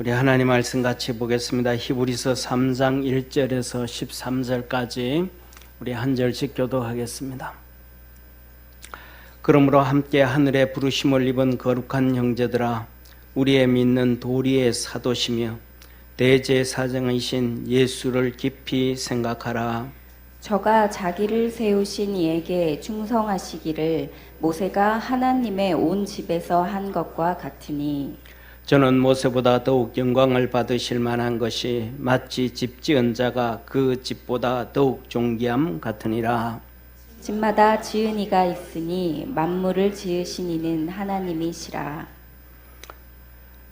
우리 하나님 말씀 같이 보겠습니다. 히브리서 3장 1절에서 13절까지 우리 한 절씩 교도하겠습니다. 그러므로 함께 하늘에 부르심을 입은 거룩한 형제들아, 우리의 믿는 도리의 사도시며 대제사장이신 예수를 깊이 생각하라. 저가 자기를 세우신 이에게 충성하시기를 모세가 하나님의 온 집에서 한 것과 같으니, 저는 모세보다 더욱 영광을 받으실 만한 것이 마치 집 지은 자가 그 집보다 더욱 존귀함 같으니라. 집마다 지은 이가 있으니 만물을 지으신 이는 하나님이시라.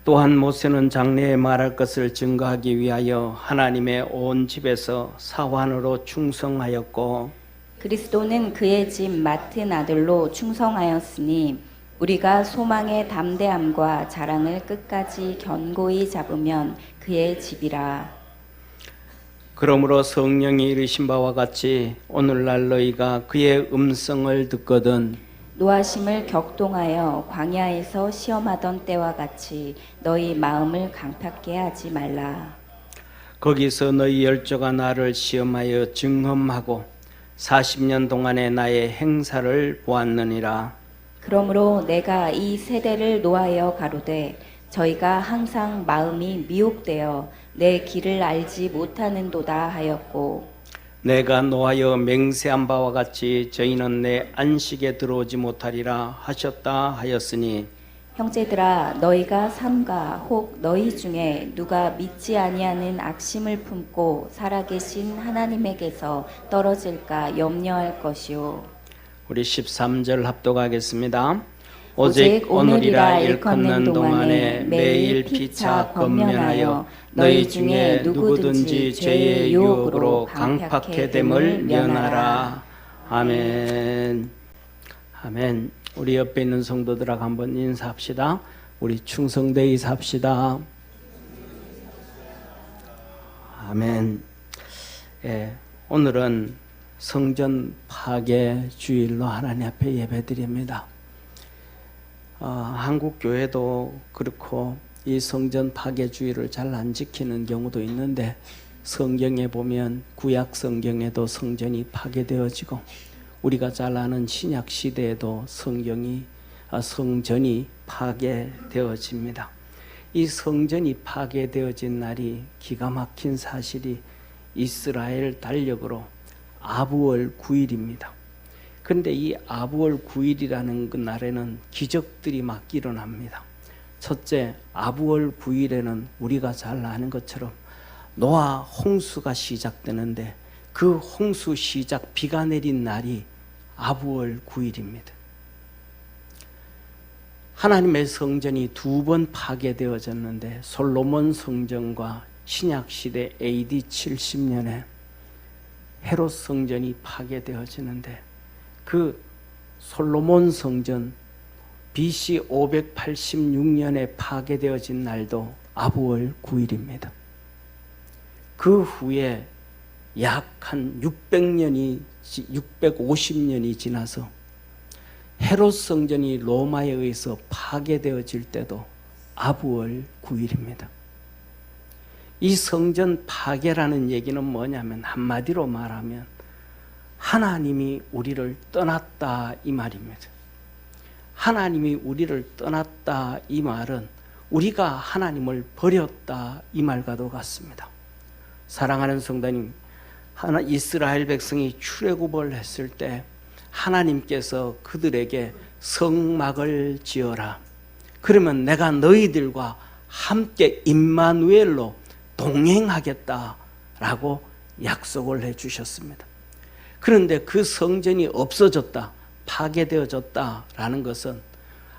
또한 모세는 장래에 말할 것을 증거하기 위하여 하나님의 온 집에서 사환으로 충성하였고, 그리스도는 그의 집 맡은 아들로 충성하였으니 우리가 소망의 담대함과 자랑을 끝까지 견고히 잡으면 그의 집이라. 그러므로 성령이 이르신 바와 같이 오늘날 너희가 그의 음성을 듣거든 노하심을 격동하여 광야에서 시험하던 때와 같이 너희 마음을 강팍게 하지 말라. 거기서 너희 열조가 나를 시험하여 증험하고 40년 동안의 나의 행사를 보았느니라. 그러므로 내가 이 세대를 노하여 가로되 저희가 항상 마음이 미혹되어 내 길을 알지 못하는도다 하였고, 내가 노하여 맹세한 바와 같이 저희는 내 안식에 들어오지 못하리라 하셨다 하였으니, 형제들아 너희가 삼가 혹 너희 중에 누가 믿지 아니하는 악심을 품고 살아계신 하나님에게서 떨어질까 염려할 것이요. 우리 13절 합독하겠습니다. 오직 오늘이라 일컫는 동안에 매일 피차 권면하여 너희 중에 누구든지 죄의 유혹으로 강팍해 됨을 면하라. 아멘. 아멘. 우리 옆에 있는 성도들하고 한번 인사합시다. 우리 충성되이 삽시다. 아멘. 예, 오늘은 성전 파괴 주일로 하나님 앞에 예배드립니다. 한국 교회도 그렇고 이 성전 파괴 주일을 잘 안 지키는 경우도 있는데, 성경에 보면 구약 성경에도 성전이 파괴되어지고 우리가 잘 아는 신약 시대에도 성전이 파괴되어집니다. 이 성전이 파괴되어진 날이 기가 막힌 사실이 이스라엘 달력으로 아부월 9일입니다. 그런데 이 아부월 9일이라는 그 날에는 기적들이 막 일어납니다. 첫째, 아부월 9일에는 우리가 잘 아는 것처럼 노아 홍수가 시작되는데 그 홍수 시작 비가 내린 날이 아부월 9일입니다. 하나님의 성전이 두 번 파괴되어졌는데, 솔로몬 성전과 신약시대 AD 70년에 헤롯 성전이 파괴되어지는데, 그 솔로몬 성전 BC 586년에 파괴되어진 날도 아부월 9일입니다. 그 후에 약 한 650년이 지나서 헤롯 성전이 로마에 의해서 파괴되어질 때도 아부월 9일입니다. 이 성전 파괴라는 얘기는 뭐냐면, 한마디로 말하면 하나님이 우리를 떠났다 이 말입니다. 하나님이 우리를 떠났다 이 말은 우리가 하나님을 버렸다 이 말과도 같습니다. 사랑하는 성도님, 이스라엘 백성이 출애굽을 했을 때 하나님께서 그들에게 성막을 지어라. 그러면 내가 너희들과 함께 임마누엘로 동행하겠다라고 약속을 해주셨습니다. 그런데 그 성전이 없어졌다, 파괴되어졌다라는 것은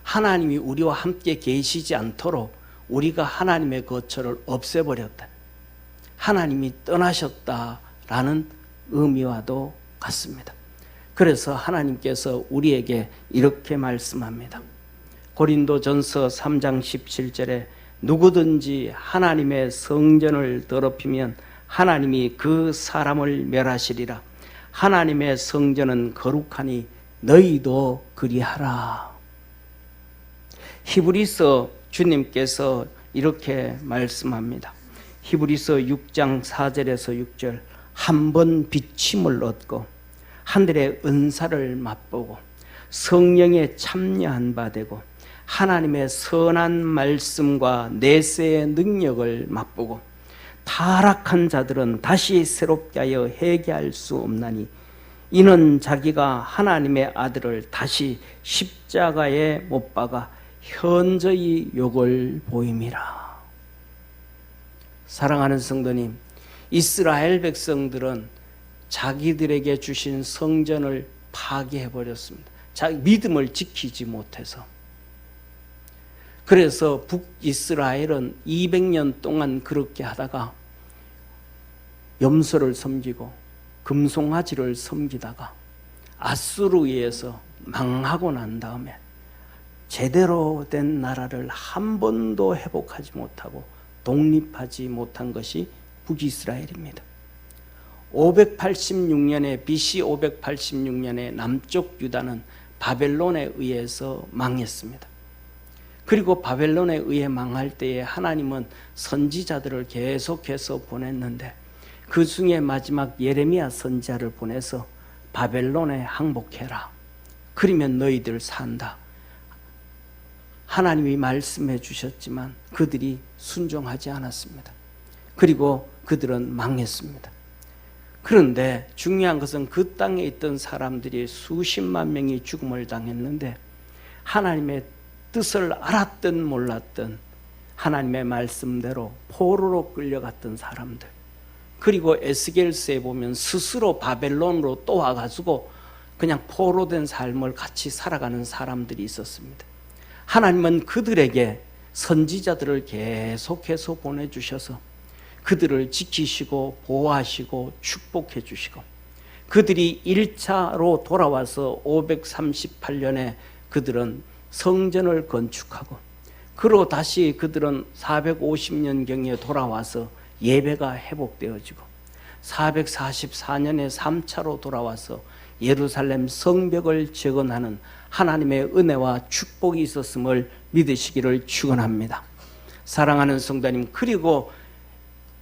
하나님이 우리와 함께 계시지 않도록 우리가 하나님의 거처를 없애버렸다, 하나님이 떠나셨다라는 의미와도 같습니다. 그래서 하나님께서 우리에게 이렇게 말씀합니다. 고린도전서 3장 17절에 누구든지 하나님의 성전을 더럽히면 하나님이 그 사람을 멸하시리라. 하나님의 성전은 거룩하니 너희도 그리하라. 히브리서 주님께서 이렇게 말씀합니다. 히브리서 6장 4절에서 6절, 한 번 비침을 얻고 하늘의 은사를 맛보고 성령에 참여한 바 되고 하나님의 선한 말씀과 내세의 능력을 맛보고 타락한 자들은 다시 새롭게 하여 회개할 수 없나니 이는 자기가 하나님의 아들을 다시 십자가에 못 박아 현저히 욕을 보임이라. 사랑하는 성도님, 이스라엘 백성들은 자기들에게 주신 성전을 파괴해버렸습니다. 자기 믿음을 지키지 못해서. 그래서 북이스라엘은 200년 동안 그렇게 하다가 염소를 섬기고 금송아지를 섬기다가 아수르에서 망하고 난 다음에 제대로 된 나라를 한 번도 회복하지 못하고 독립하지 못한 것이 북이스라엘입니다. 586년에 BC 586년에 남쪽 유다는 바벨론에 의해서 망했습니다. 그리고 바벨론에 의해 망할 때에 하나님은 선지자들을 계속해서 보냈는데 그 중에 마지막 예레미야 선지자를 보내서 바벨론에 항복해라. 그러면 너희들 산다. 하나님이 말씀해 주셨지만 그들이 순종하지 않았습니다. 그리고 그들은 망했습니다. 그런데 중요한 것은 그 땅에 있던 사람들이 수십만 명이 죽음을 당했는데 하나님의 뜻을 알았든 몰랐든 하나님의 말씀대로 포로로 끌려갔던 사람들, 그리고 에스겔서에 보면 스스로 바벨론으로 또 와가지고 그냥 포로된 삶을 같이 살아가는 사람들이 있었습니다. 하나님은 그들에게 선지자들을 계속해서 보내주셔서 그들을 지키시고 보호하시고 축복해 주시고 그들이 1차로 돌아와서 538년에 그들은 성전을 건축하고 그로 다시 그들은 450년경에 돌아와서 예배가 회복되어지고 444년에 3차로 돌아와서 예루살렘 성벽을 재건하는 하나님의 은혜와 축복이 있었음을 믿으시기를 축원합니다. 사랑하는 성도님, 그리고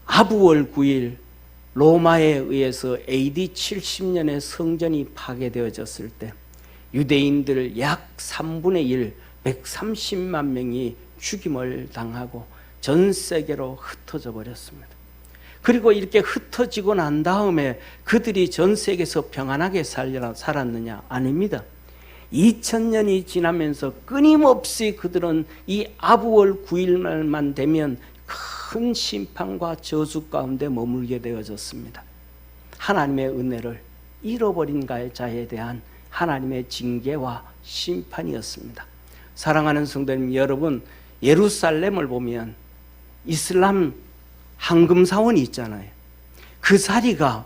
아부월 9일 로마에 의해서 AD 70년에 성전이 파괴되어졌을 때 유대인들 약 3분의 1, 130만 명이 죽임을 당하고 전 세계로 흩어져 버렸습니다. 그리고 이렇게 흩어지고 난 다음에 그들이 전 세계에서 평안하게 살았느냐? 아닙니다. 2000년이 지나면서 끊임없이 그들은 이 아부월 9일만 되면 큰 심판과 저주 가운데 머물게 되어졌습니다. 하나님의 은혜를 잃어버린 자에 대한 하나님의 징계와 심판이었습니다. 사랑하는 성도님 여러분, 예루살렘을 보면 이슬람 황금사원이 있잖아요. 그 자리가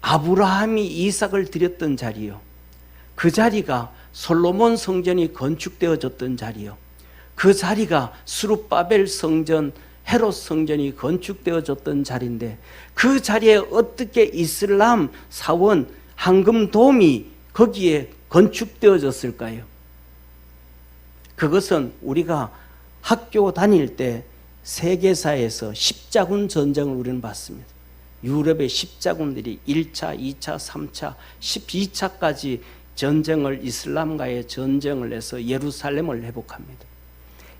아브라함이 이삭을 드렸던 자리요, 그 자리가 솔로몬 성전이 건축되어졌던 자리요, 그 자리가 스룹바벨 성전, 헤롯 성전이 건축되어졌던 자리인데 그 자리에 어떻게 이슬람 사원 황금돔이 거기에 건축되어졌을까요? 그것은 우리가 학교 다닐 때 세계사에서 십자군 전쟁을 우리는 봤습니다. 유럽의 십자군들이 1차, 2차, 3차, 12차까지 전쟁을 이슬람과의 전쟁을 해서 예루살렘을 회복합니다.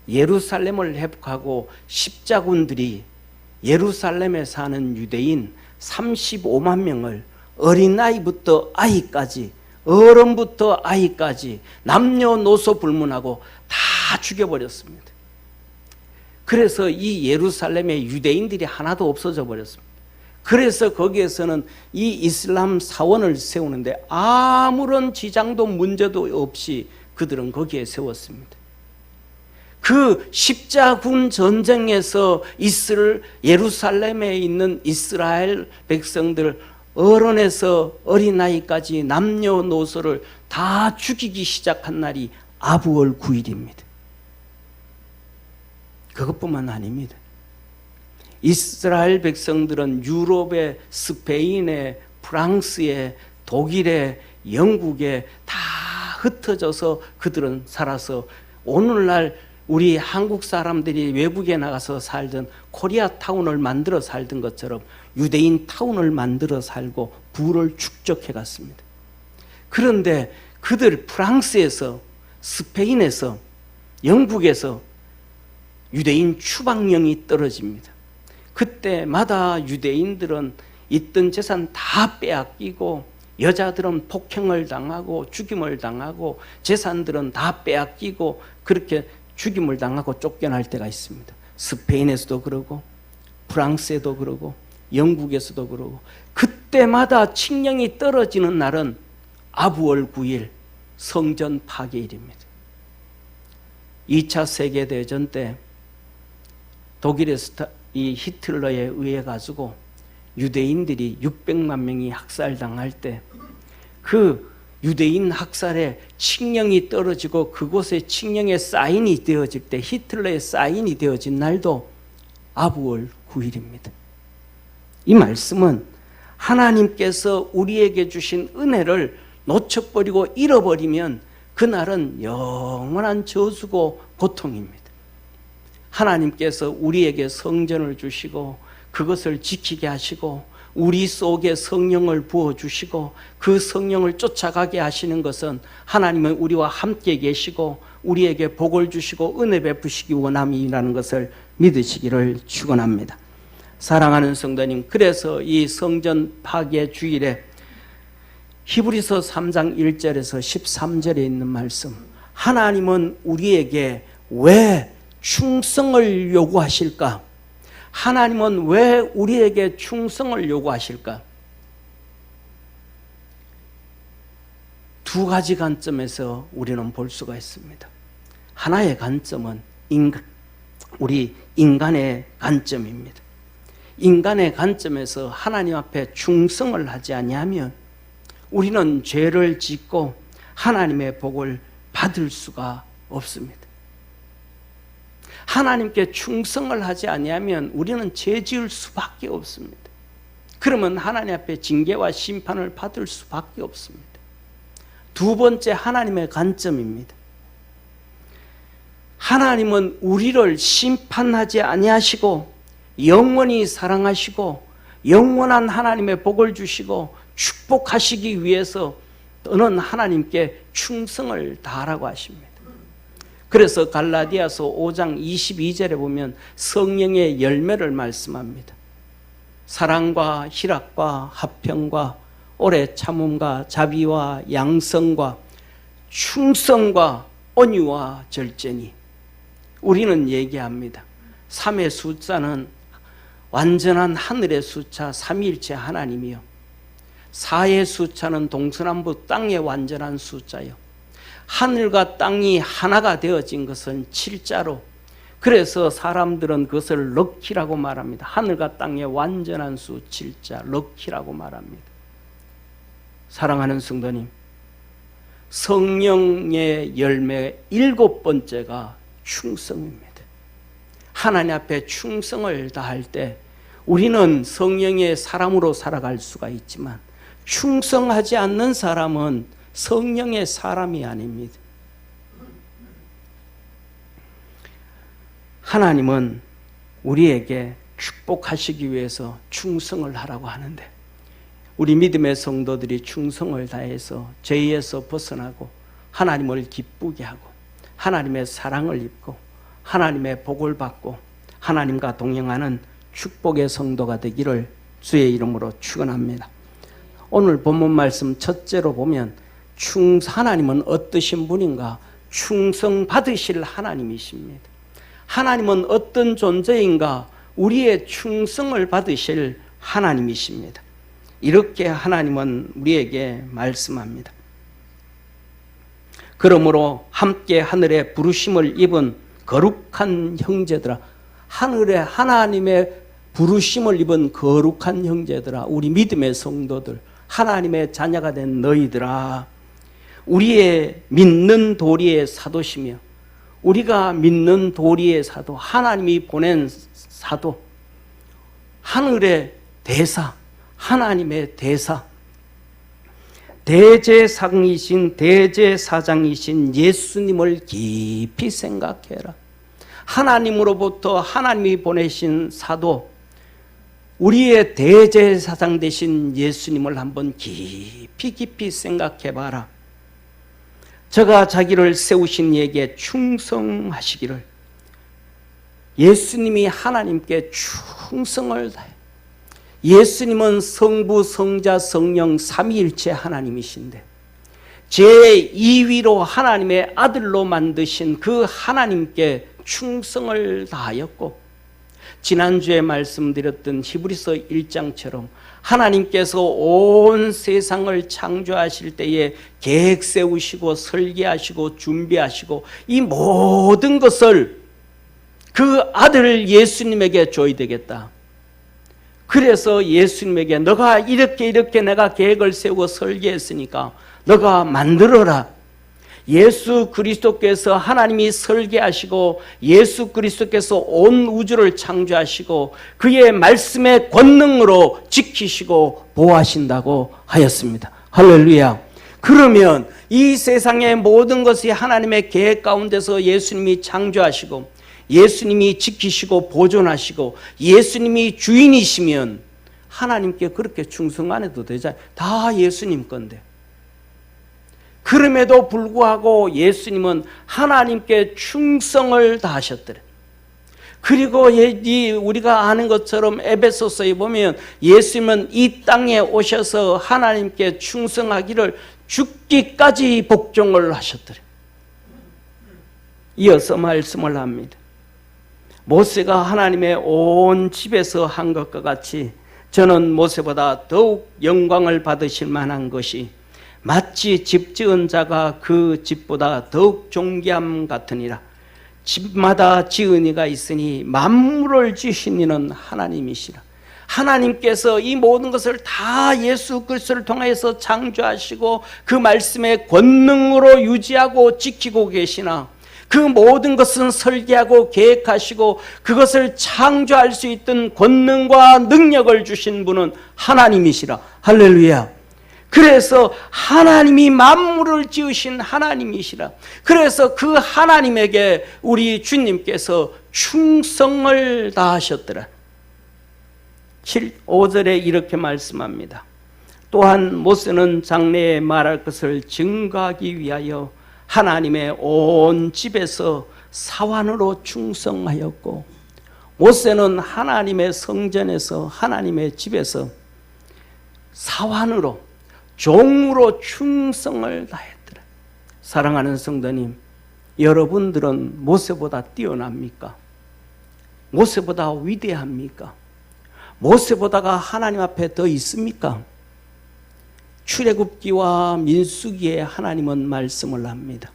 예루살렘을 회복하고 십자군들이 예루살렘에 사는 유대인 35만 명을 어린아이부터 아이까지, 어른부터 아이까지 남녀노소 불문하고 다 죽여버렸습니다. 그래서 이 예루살렘에 유대인들이 하나도 없어져 버렸습니다. 그래서 거기에서는 이 이슬람 사원을 세우는데 아무런 지장도 문제도 없이 그들은 거기에 세웠습니다. 그 십자군 전쟁에서 예루살렘에 있는 이스라엘 백성들 어른에서 어린아이까지 남녀노소를 다 죽이기 시작한 날이 아부월 9일입니다. 그것뿐만 아닙니다. 이스라엘 백성들은 유럽에, 스페인에, 프랑스에, 독일에, 영국에 다 흩어져서 그들은 살아서 오늘날 우리 한국 사람들이 외국에 나가서 살던 코리아타운을 만들어 살던 것처럼 유대인 타운을 만들어 살고 부를 축적해 갔습니다. 그런데 그들 프랑스에서, 스페인에서, 영국에서 유대인 추방령이 떨어집니다. 그때마다 유대인들은 있던 재산 다 빼앗기고, 여자들은 폭행을 당하고 죽임을 당하고, 재산들은 다 빼앗기고 그렇게 죽임을 당하고 쫓겨날 때가 있습니다. 스페인에서도 그러고 프랑스에도 그러고 영국에서도 그러고. 그때마다 칙령이 떨어지는 날은 아부월 9일 성전 파괴일입니다. 2차 세계대전 때 독일에서 이 히틀러에 의해 가지고 유대인들이 600만 명이 학살당할 때 그 유대인 학살에 칙령이 떨어지고 그곳에 칙령의 사인이 되어질 때, 히틀러의 사인이 되어진 날도 아부월 9일입니다. 이 말씀은 하나님께서 우리에게 주신 은혜를 놓쳐버리고 잃어버리면 그날은 영원한 저주고 고통입니다. 하나님께서 우리에게 성전을 주시고 그것을 지키게 하시고 우리 속에 성령을 부어주시고 그 성령을 쫓아가게 하시는 것은 하나님은 우리와 함께 계시고 우리에게 복을 주시고 은혜 베푸시기 원함이라는 것을 믿으시기를 축원합니다. 사랑하는 성도님, 그래서 이 성전 파괴 주일에 히브리서 3장 1절에서 13절에 있는 말씀, 하나님은 우리에게 왜 충성을 요구하실까? 하나님은 왜 우리에게 충성을 요구하실까? 두 가지 관점에서 우리는 볼 수가 있습니다. 하나의 관점은 우리 인간의 관점입니다. 인간의 관점에서 하나님 앞에 충성을 하지 아니하면 우리는 죄를 짓고 하나님의 복을 받을 수가 없습니다. 하나님께 충성을 하지 아니하면 우리는 죄 지을 수밖에 없습니다. 그러면 하나님 앞에 징계와 심판을 받을 수밖에 없습니다. 두 번째, 하나님의 관점입니다. 하나님은 우리를 심판하지 아니하시고 영원히 사랑하시고 영원한 하나님의 복을 주시고 축복하시기 위해서 너는 하나님께 충성을 다하라고 하십니다. 그래서 갈라디아서 5장 22절에 보면 성령의 열매를 말씀합니다. 사랑과 희락과 화평과 오래 참음과 자비와 양성과 충성과 온유와 절제니. 우리는 얘기합니다. 3의 숫자는 완전한 하늘의 숫자 삼위일체 하나님이요, 4의 숫자는 동서남북 땅의 완전한 숫자요, 하늘과 땅이 하나가 되어진 것은 7자로, 그래서 사람들은 그것을 럭키라고 말합니다. 하늘과 땅의 완전한 수 7자, 럭키라고 말합니다. 사랑하는 성도님, 성령의 열매 7번째가 충성입니다. 하나님 앞에 충성을 다할 때 우리는 성령의 사람으로 살아갈 수가 있지만 충성하지 않는 사람은 성령의 사람이 아닙니다. 하나님은 우리에게 축복하시기 위해서 충성을 하라고 하는데, 우리 믿음의 성도들이 충성을 다해서 죄에서 벗어나고 하나님을 기쁘게 하고 하나님의 사랑을 입고 하나님의 복을 받고 하나님과 동행하는 축복의 성도가 되기를 주의 이름으로 축원합니다. 오늘 본문 말씀 첫째로 보면 하나님은 어떠신 분인가? 충성 받으실 하나님이십니다. 하나님은 어떤 존재인가? 우리의 충성을 받으실 하나님이십니다. 이렇게 하나님은 우리에게 말씀합니다. 그러므로 함께 하늘에 부르심을 입은 거룩한 형제들아, 하늘에 하나님의 부르심을 입은 거룩한 형제들아, 우리 믿음의 성도들, 하나님의 자녀가 된 너희들아, 우리의 믿는 도리의 사도시며, 우리가 믿는 도리의 사도, 하나님이 보낸 사도, 하늘의 대사, 하나님의 대사, 대제상이신 대제사장이신 예수님을 깊이 생각해라. 하나님으로부터 하나님이 보내신 사도, 우리의 대제사장 되신 예수님을 한번 깊이 생각해 봐라. 저가 자기를 세우신 이에게 충성하시기를. 예수님이 하나님께 충성을 다해. 예수님은 성부, 성자, 성령 삼위일체 하나님이신데 제2위로 하나님의 아들로 만드신 그 하나님께 충성을 다하였고, 지난주에 말씀드렸던 히브리서 1장처럼 하나님께서 온 세상을 창조하실 때에 계획 세우시고 설계하시고 준비하시고 이 모든 것을 그 아들 예수님에게 줘야 되겠다. 그래서 예수님에게 너가 이렇게 내가 계획을 세우고 설계했으니까 너가 만들어라. 예수 그리스도께서 하나님이 설계하시고 예수 그리스도께서 온 우주를 창조하시고 그의 말씀의 권능으로 지키시고 보호하신다고 하였습니다. 할렐루야. 그러면 이 세상의 모든 것이 하나님의 계획 가운데서 예수님이 창조하시고 예수님이 지키시고 보존하시고 예수님이 주인이시면 하나님께 그렇게 충성 안 해도 되잖아요. 다 예수님 건데. 그럼에도 불구하고 예수님은 하나님께 충성을 다하셨더래. 그리고 우리가 아는 것처럼 에베소서에 보면 예수님은 이 땅에 오셔서 하나님께 충성하기를 죽기까지 복종을 하셨더래. 이어서 말씀을 합니다. 모세가 하나님의 온 집에서 한 것과 같이 저는 모세보다 더욱 영광을 받으실 만한 것이 마치 집 지은 자가 그 집보다 더욱 존귀함 같으니라. 집마다 지은 이가 있으니 만물을 지으신 이는 하나님이시라. 하나님께서 이 모든 것을 다 예수 그리스도를 통해서 창조하시고 그 말씀의 권능으로 유지하고 지키고 계시나 그 모든 것은 설계하고 계획하시고 그것을 창조할 수 있던 권능과 능력을 주신 분은 하나님이시라. 할렐루야. 그래서 하나님이 만물을 지으신 하나님이시라. 그래서 그 하나님에게 우리 주님께서 충성을 다하셨더라. 5절에 이렇게 말씀합니다. 또한 모세는 장래에 말할 것을 증거하기 위하여 하나님의 온 집에서 사환으로 충성하였고, 모세는 하나님의 성전에서 하나님의 집에서 사환으로 종으로 충성을 다했더라. 사랑하는 성도님, 여러분들은 모세보다 뛰어납니까? 모세보다 위대합니까? 모세보다가 하나님 앞에 더 있습니까? 출애굽기와 민수기에 하나님은 말씀을 합니다.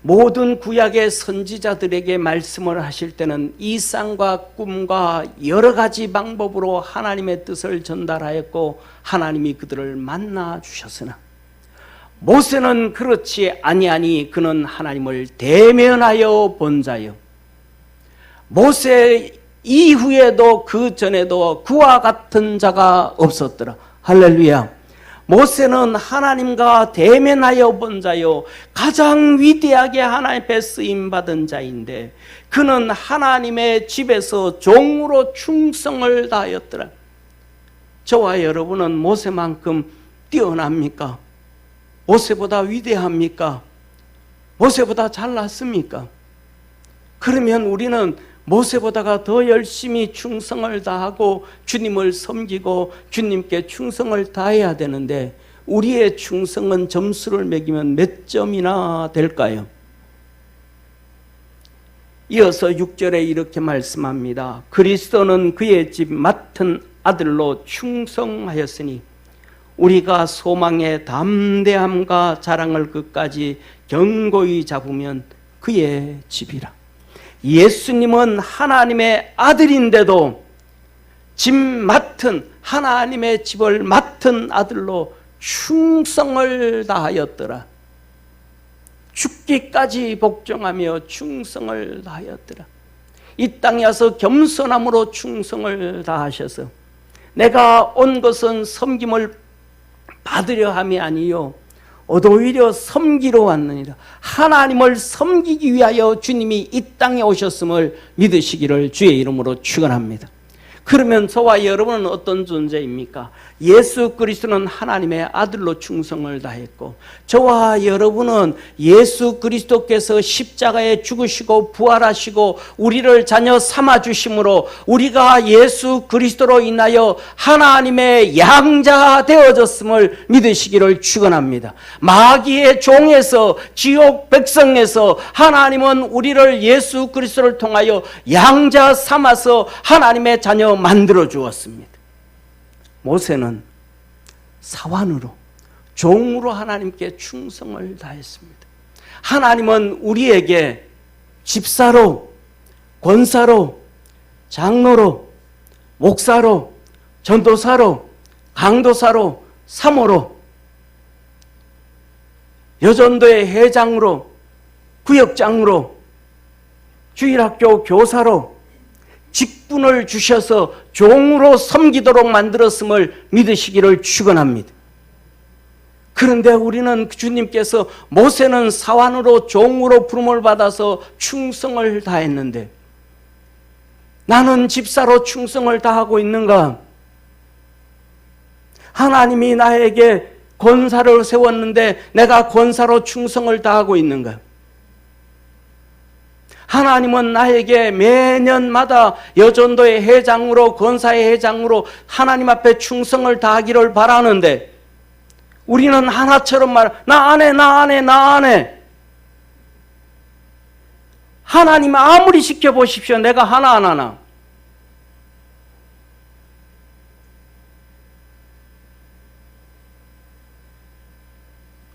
모든 구약의 선지자들에게 말씀을 하실 때는 이상과 꿈과 여러 가지 방법으로 하나님의 뜻을 전달하였고 하나님이 그들을 만나 주셨으나 모세는 그렇지 아니하니 그는 하나님을 대면하여 본 자요. 모세 이후에도 그 전에도 그와 같은 자가 없었더라. 할렐루야. 모세는 하나님과 대면하여 본 자요, 가장 위대하게 하나님 앞에 쓰임받은 자인데 그는 하나님의 집에서 종으로 충성을 다하였더라. 저와 여러분은 모세만큼 뛰어납니까? 모세보다 위대합니까? 모세보다 잘났습니까? 그러면 우리는 모세보다가 더 열심히 충성을 다하고 주님을 섬기고 주님께 충성을 다해야 되는데 우리의 충성은 점수를 매기면 몇 점이나 될까요? 이어서 6절에 이렇게 말씀합니다. 그리스도는 그의 집 맡은 아들로 충성하였으니 우리가 소망의 담대함과 자랑을 끝까지 견고히 잡으면 그의 집이라. 예수님은 하나님의 아들인데도 집 맡은 하나님의 집을 맡은 아들로 충성을 다하였더라. 죽기까지 복종하며 충성을 다하였더라. 이 땅에 와서 겸손함으로 충성을 다하셔서 내가 온 것은 섬김을 받으려 함이 아니요 오히려 섬기러 왔느니라. 하나님을 섬기기 위하여 주님이 이 땅에 오셨음을 믿으시기를 주의 이름으로 축원합니다. 그러면 저와 여러분은 어떤 존재입니까? 예수 그리스도는 하나님의 아들로 충성을 다했고, 저와 여러분은 예수 그리스도께서 십자가에 죽으시고 부활하시고 우리를 자녀 삼아주심으로 우리가 예수 그리스도로 인하여 하나님의 양자가 되어졌음을 믿으시기를 축원합니다. 마귀의 종에서, 지옥 백성에서 하나님은 우리를 예수 그리스도를 통하여 양자 삼아서 하나님의 자녀 만들어 주었습니다. 모세는 사환으로, 종으로 하나님께 충성을 다했습니다. 하나님은 우리에게 집사로, 권사로, 장로로, 목사로, 전도사로, 강도사로, 사모로, 여전도의 회장으로, 구역장으로, 주일학교 교사로 직분을 주셔서 종으로 섬기도록 만들었음을 믿으시기를 축원합니다. 그런데 우리는 주님께서 모세는 사환으로 종으로 부름을 받아서 충성을 다했는데 나는 집사로 충성을 다하고 있는가? 하나님이 나에게 권사를 세웠는데 내가 권사로 충성을 다하고 있는가? 하나님은 나에게 매년마다 여전도의 회장으로, 권사의 회장으로 하나님 앞에 충성을 다하기를 바라는데 우리는 하나처럼 나 안 해. 하나님 아무리 시켜보십시오. 내가 하나 안 하나.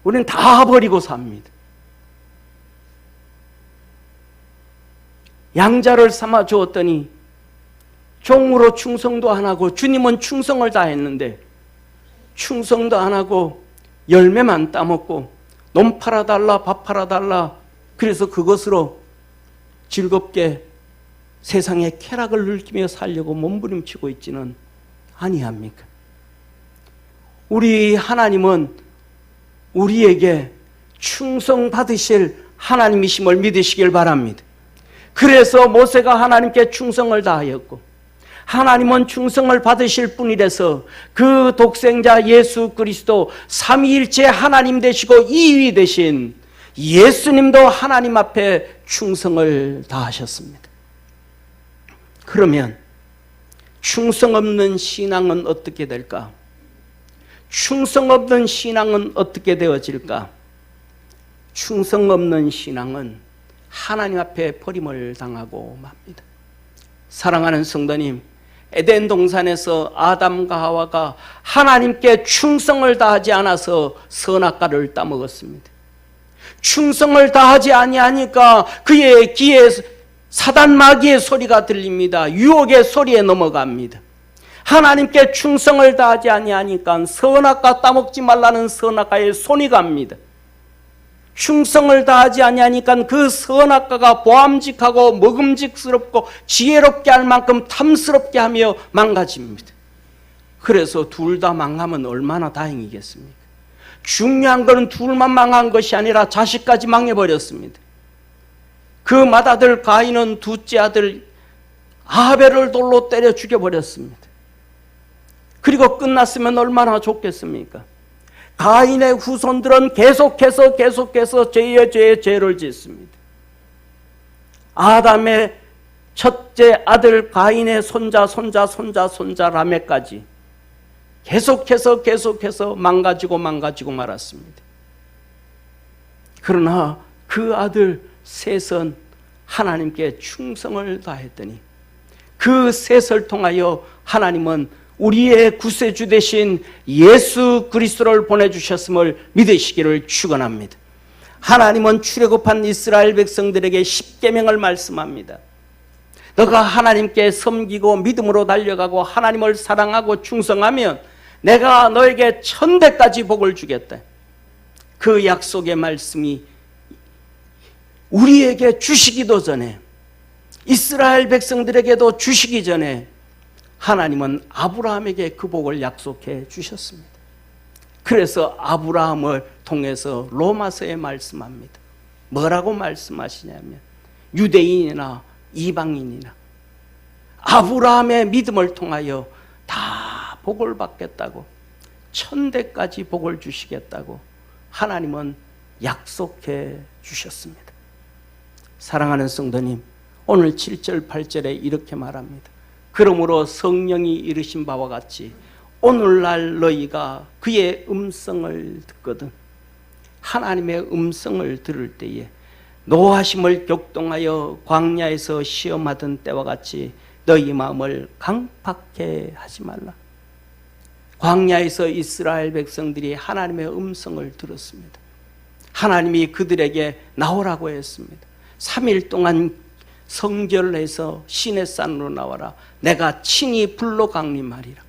우리는 다 버리고 삽니다. 양자를 삼아 주었더니 종으로 충성도 안 하고, 주님은 충성을 다했는데 충성도 안 하고 열매만 따먹고 논 팔아달라 밥 팔아달라, 그래서 그것으로 즐겁게 세상의 쾌락을 느끼며 살려고 몸부림치고 있지는 아니합니까? 우리 하나님은 우리에게 충성받으실 하나님이심을 믿으시길 바랍니다. 그래서 모세가 하나님께 충성을 다하였고, 하나님은 충성을 받으실 분이라서 그 독생자 예수 그리스도 삼위일체 하나님 되시고 이위 되신 예수님도 하나님 앞에 충성을 다하셨습니다. 그러면 충성 없는 신앙은 어떻게 될까? 충성 없는 신앙은 어떻게 되어질까? 충성 없는 신앙은 하나님 앞에 버림을 당하고 맙니다. 사랑하는 성도님, 에덴 동산에서 아담과 하와가 하나님께 충성을 다하지 않아서 선악과를 따먹었습니다. 충성을 다하지 아니하니까 그의 귀에 사단 마귀의 소리가 들립니다. 유혹의 소리에 넘어갑니다. 하나님께 충성을 다하지 아니하니까 선악과 따먹지 말라는 선악과에 손이 갑니다. 충성을 다하지 아니하니까 그 선악과가 보암직하고 먹음직스럽고 지혜롭게 할 만큼 탐스럽게 하며 망가집니다. 그래서 둘 다 망하면 얼마나 다행이겠습니까? 중요한 것은 둘만 망한 것이 아니라 자식까지 망해버렸습니다. 그 맏아들 가인은 둘째 아들 아벨을 돌로 때려 죽여버렸습니다. 그리고 끝났으면 얼마나 좋겠습니까? 가인의 후손들은 계속해서 죄에 죄를 짓습니다. 아담의 첫째 아들 가인의 손자 라멕까지 계속해서 망가지고 말았습니다. 그러나 그 아들 셋은 하나님께 충성을 다했더니 그 셋을 통하여 하나님은 우리의 구세주 되신 예수 그리스도를 보내주셨음을 믿으시기를 축원합니다. 하나님은 출애굽한 이스라엘 백성들에게 십계명을 말씀합니다. 너가 하나님께 섬기고 믿음으로 달려가고 하나님을 사랑하고 충성하면 내가 너에게 천대까지 복을 주겠다. 그 약속의 말씀이 우리에게 주시기도 전에, 이스라엘 백성들에게도 주시기 전에 하나님은 아브라함에게 그 복을 약속해 주셨습니다. 그래서 아브라함을 통해서 로마서에 말씀합니다. 뭐라고 말씀하시냐면 유대인이나 이방인이나 아브라함의 믿음을 통하여 다 복을 받겠다고, 천대까지 복을 주시겠다고 하나님은 약속해 주셨습니다. 사랑하는 성도님, 오늘 7절 8절에 이렇게 말합니다. 그러므로 성령이 이르신 바와 같이 오늘날 너희가 그의 음성을 듣거든, 하나님의 음성을 들을 때에 노하심을 격동하여 광야에서 시험하던 때와 같이 너희 마음을 강팍해 하지 말라. 광야에서 이스라엘 백성들이 하나님의 음성을 들었습니다. 하나님이 그들에게 나오라고 했습니다. 3일 동안 성결해서 시내산으로 나와라. 내가 친히 불로 강림하리라.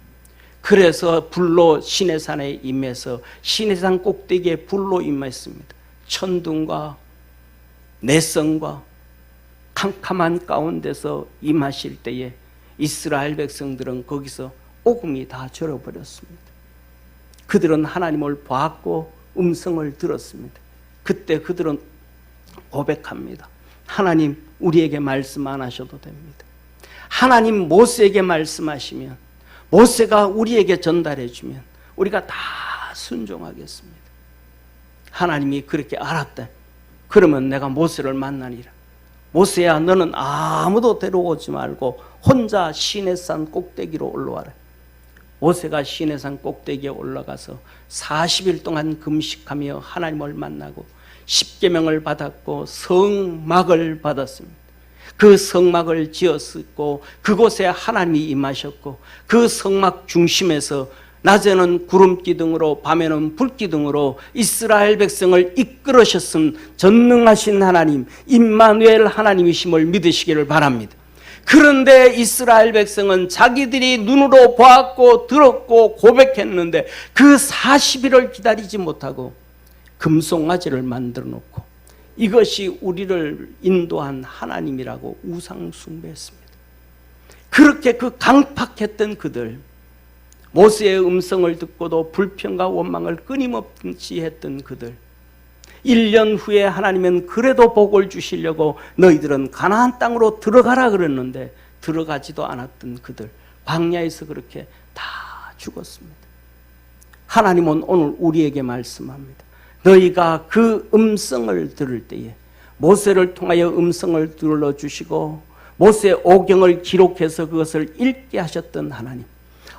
그래서 불로 시내산에 임해서 시내산 꼭대기에 불로 임했습니다. 천둥과 내성과 캄캄한 가운데서 임하실 때에 이스라엘 백성들은 거기서 오금이 다 절어버렸습니다. 그들은 하나님을 보았고 음성을 들었습니다. 그때 그들은 고백합니다. 하나님, 우리에게 말씀 안 하셔도 됩니다. 하나님 모세에게 말씀하시면, 모세가 우리에게 전달해 주면 우리가 다 순종하겠습니다. 하나님이 그렇게 알았다. 그러면 내가 모세를 만나리라. 모세야, 너는 아무도 데려오지 말고 혼자 시내산 꼭대기로 올라와라. 모세가 시내산 꼭대기에 올라가서 40일 동안 금식하며 하나님을 만나고 십계명을 받았고 성막을 받았습니다. 그 성막을 지었고 그곳에 하나님이 임하셨고 그 성막 중심에서 낮에는 구름 기둥으로 밤에는 불 기둥으로 이스라엘 백성을 이끌으셨음 전능하신 하나님 임마누엘 하나님이심을 믿으시기를 바랍니다. 그런데 이스라엘 백성은 자기들이 눈으로 보았고 들었고 고백했는데 그 40일을 기다리지 못하고 금송아지를 만들어 놓고 이것이 우리를 인도한 하나님이라고 우상 숭배했습니다. 그렇게 그 강팍했던 그들, 모세의 음성을 듣고도 불평과 원망을 끊임없이 했던 그들, 1년 후에 하나님은 그래도 복을 주시려고 너희들은 가나안 땅으로 들어가라 그랬는데 들어가지도 않았던 그들, 광야에서 그렇게 다 죽었습니다. 하나님은 오늘 우리에게 말씀합니다. 너희가 그 음성을 들을 때에 모세를 통하여 음성을 들려주시고 모세 오경을 기록해서 그것을 읽게 하셨던 하나님,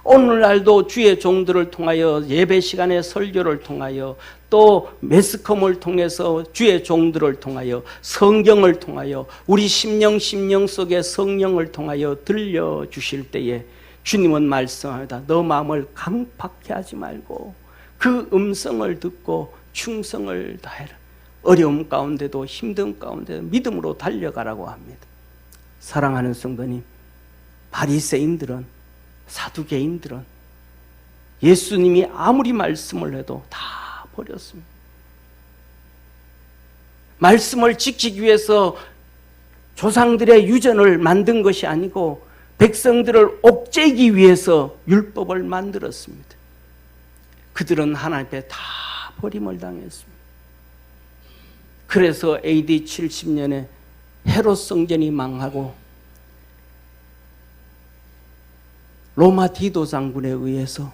오늘날도 주의 종들을 통하여 예배 시간에 설교를 통하여 또 매스컴을 통해서 주의 종들을 통하여 성경을 통하여 우리 심령 속에 성령을 통하여 들려주실 때에 주님은 말씀합니다. 너 마음을 강팍해 하지 말고 그 음성을 듣고 충성을 다해라. 어려움 가운데도 힘든 가운데도 믿음으로 달려가라고 합니다. 사랑하는 성도님, 바리새인들은, 사두개인들은 예수님이 아무리 말씀을 해도 다 버렸습니다. 말씀을 지키기 위해서 조상들의 유전을 만든 것이 아니고 백성들을 옥죄기 위해서 율법을 만들었습니다. 그들은 하나님 앞에 다 버림을 당했습니다. 그래서 AD 70년에 헤롯 성전이 망하고 로마 디도 장군에 의해서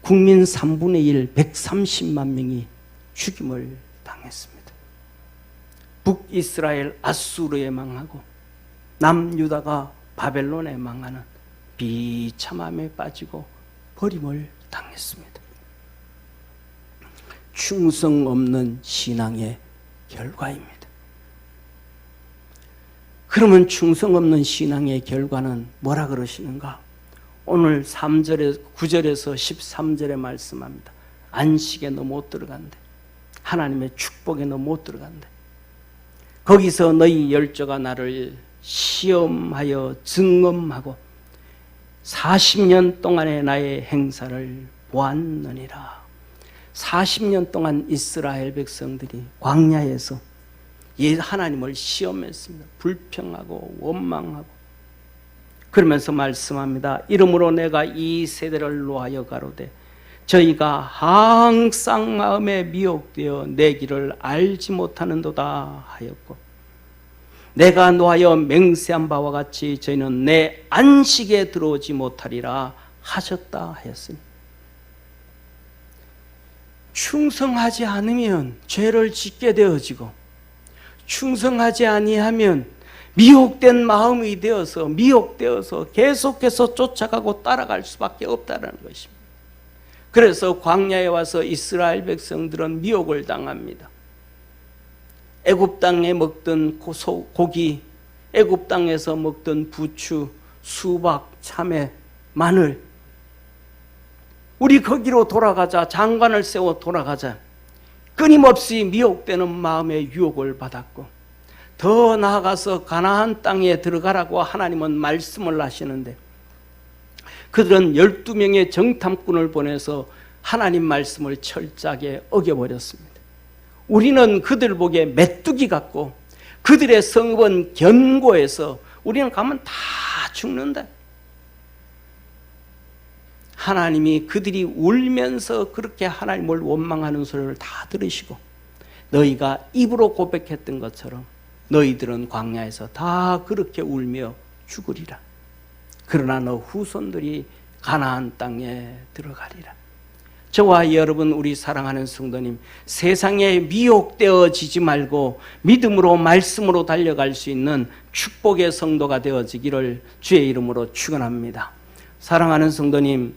국민 3분의 1, 130만 명이 죽임을 당했습니다. 북이스라엘 아수르에 망하고 남유다가 바벨론에 망하는 비참함에 빠지고 버림을 당했습니다. 충성 없는 신앙의 결과입니다. 그러면 충성 없는 신앙의 결과는 뭐라 그러시는가? 오늘 3절에 9절에서 13절에 말씀합니다. 안식에 너 못 들어간대. 하나님의 축복에 너 못 들어간대. 거기서 너희 열조가 나를 시험하여 증언하고 40년 동안의 나의 행사를 보았느니라. 40년 동안 이스라엘 백성들이 광야에서 하나님을 시험했습니다. 불평하고 원망하고. 그러면서 말씀합니다. 이러므로 내가 이 세대를 노하여 가로되 저희가 항상 마음에 미혹되어 내 길을 알지 못하는도다 하였고, 내가 노하여 맹세한 바와 같이 저희는 내 안식에 들어오지 못하리라 하셨다 하였으니, 충성하지 않으면 죄를 짓게 되어지고, 충성하지 아니하면 미혹된 마음이 되어서 미혹되어서 계속해서 쫓아가고 따라갈 수밖에 없다는 것입니다. 그래서 광야에 와서 이스라엘 백성들은 미혹을 당합니다. 애굽 땅에 먹던 고기, 애굽 땅에서 먹던 부추, 수박, 참외, 마늘, 우리 거기로 돌아가자, 장관을 세워 돌아가자, 끊임없이 미혹되는 마음의 유혹을 받았고, 더 나아가서 가나안 땅에 들어가라고 하나님은 말씀을 하시는데, 그들은 12명의 정탐꾼을 보내서 하나님 말씀을 철저하게 어겨버렸습니다. 우리는 그들 보기에 메뚜기 같고 그들의 성읍은 견고해서 우리는 가면 다 죽는다. 하나님이 그들이 울면서 그렇게 하나님을 원망하는 소리를 다 들으시고, 너희가 입으로 고백했던 것처럼 너희들은 광야에서 다 그렇게 울며 죽으리라. 그러나 너 후손들이 가나안 땅에 들어가리라. 저와 여러분, 우리 사랑하는 성도님, 세상에 미혹되어지지 말고 믿음으로 말씀으로 달려갈 수 있는 축복의 성도가 되어지기를 주의 이름으로 축원합니다. 사랑하는 성도님,